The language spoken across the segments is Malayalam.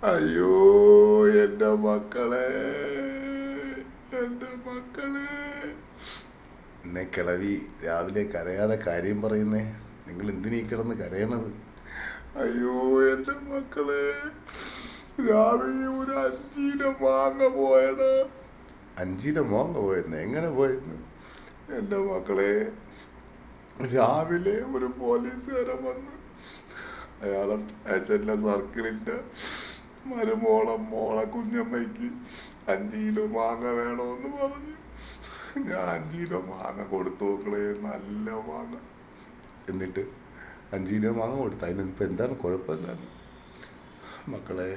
അയ്യോ എൻ്റെ മക്കളെ, എൻ്റെ മക്കളെ. എന്നെ കിളവി രാവിലെ കരയാതെ കാര്യം പറയുന്നേ, നിങ്ങൾ എന്തിനീ കിടന്ന് കരയണത്? അയ്യോ എൻ്റെ മക്കളെ, രാവിലെ ഒരു 5 മാങ്ങ പോയടാ. 5 മാങ്ങ പോയെന്ന്? എങ്ങനെ പോയെന്ന്? എൻ്റെ മക്കളെ, രാവിലെ ഒരു പോലീസുകാരൻ വന്ന് അയാളെ സ്റ്റേഷനിലെ സർക്കിളിൻ്റെ മോളെ കുഞ്ഞമ്മയ്ക്ക് 5 മാങ്ങ വേണമെന്ന് പറഞ്ഞു. ഞാൻ 5 മാങ്ങ കൊടുത്തു നോക്കളെ, നല്ല മാങ്ങ. എന്നിട്ട് 5 മാങ്ങ കൊടുത്തു. അതിനിപ്പോൾ എന്താണ് കുഴപ്പം? എന്താണ് മക്കളെ?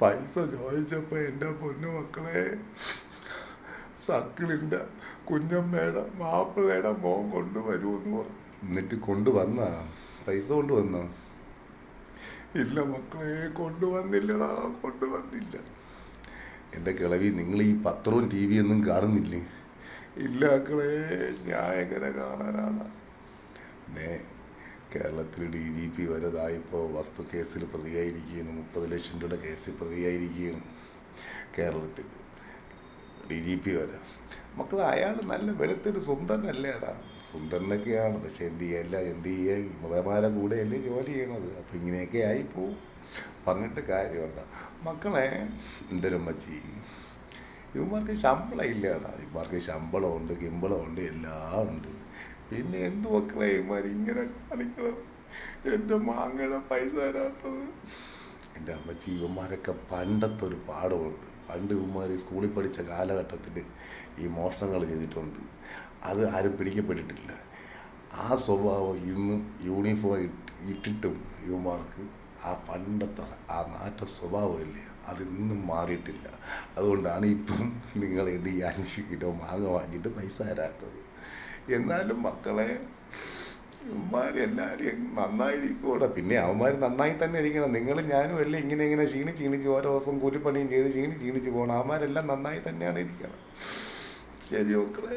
പൈസ ചോദിച്ചപ്പോൾ എൻ്റെ പൊന്നു മക്കളെ, സർക്കിളിൻ്റെ കുഞ്ഞമ്മയുടെ മാപ്പിളയുടെ മോൻ കൊണ്ടുവരുമെന്ന് പറഞ്ഞു. എന്നിട്ട് കൊണ്ടുവന്നാ? പൈസ കൊണ്ടുവന്നോ? ഇല്ല മക്കളെ, കൊണ്ടുവന്നില്ലടാ, കൊണ്ടുവന്നില്ല. എൻ്റെ കിളവി, നിങ്ങൾ ഈ പത്രവും ടി വി ഒന്നും കാണുന്നില്ലേ? ഇല്ല മക്കളെ, ഞാൻ എങ്ങനെ കാണാനാണ്? കേരളത്തിൽ DGP വരതായിപ്പോൾ വസ്തു കേസിൽ പ്രതിയായിരിക്കുകയാണ്. 30 ലക്ഷം രൂപയുടെ കേസിൽ പ്രതിയായിരിക്കുകയാണ് കേരളത്തിൽ DGP വരെ. മക്കളെ, അയാൾ നല്ല വെളുത്തൊരു സുന്ദരനല്ലേടാ. സുന്ദരനൊക്കെയാണ്, പക്ഷെ എന്ത് ചെയ്യുക, യുവമാരെ കൂടെയല്ലേ ജോലി ചെയ്യണത്. അപ്പം ഇങ്ങനെയൊക്കെ ആയിപ്പോവും, പറഞ്ഞിട്ട് കാര്യമുണ്ടോ? മക്കളെ, എന്തൊരും വച്ചി, ഇവന്മാർക്ക് ശമ്പളം ഇല്ലടാ. ഇവന്മാർക്ക് ശമ്പളമുണ്ട്, കിമ്പളമുണ്ട്, എല്ലാം ഉണ്ട്. പിന്നെ എന്തു മക്കളെ ഇവന്മാർ ഇങ്ങനെ കാണിക്കണം? എൻ്റെ മാങ്ങയുടെ പൈസ തരാത്തത്. എൻ്റെ അമ്മച്ചി, ഇവന്മാരൊക്കെ പണ്ടത്തെ ഒരു പാഠമുണ്ട്. പണ്ട് ഇവന്മാർ സ്കൂളിൽ പഠിച്ച കാലഘട്ടത്തിൽ ഈ മോഷണങ്ങൾ ചെയ്തിട്ടുണ്ട്. അത് ആരും പിടിക്കപ്പെട്ടിട്ടില്ല. ആ സ്വഭാവം ഇന്നും യൂണിഫോം ഇട്ടിട്ടും ഇവന്മാർക്ക് ആ പണ്ടത്തെ ആ നാട്ട സ്വഭാവമില്ലേ, അതിന്നും മാറിയിട്ടില്ല. അതുകൊണ്ടാണ് ഇപ്പം നിങ്ങൾ ഇത് ഈ 5 കിലോ മാങ്ങ വാങ്ങിയിട്ട് പൈസ തരാത്തത്. എന്നാലും മക്കളെ, ഇവന്മാരെല്ലാവരും നന്നായിരിക്കൂടെ. പിന്നെ അവന്മാർ നന്നായി തന്നെ ഇരിക്കണം. നിങ്ങളും ഞാനും അല്ലേ ഇങ്ങനെ ക്ഷീണിച്ച് ഓരോ ദിവസം കൂലിപ്പണിയും ചെയ്ത് ക്ഷീണിച്ച് പോകണം. അവന്മാരെല്ലാം നന്നായി തന്നെയാണ് ഇരിക്കണം. ശരി മക്കളെ.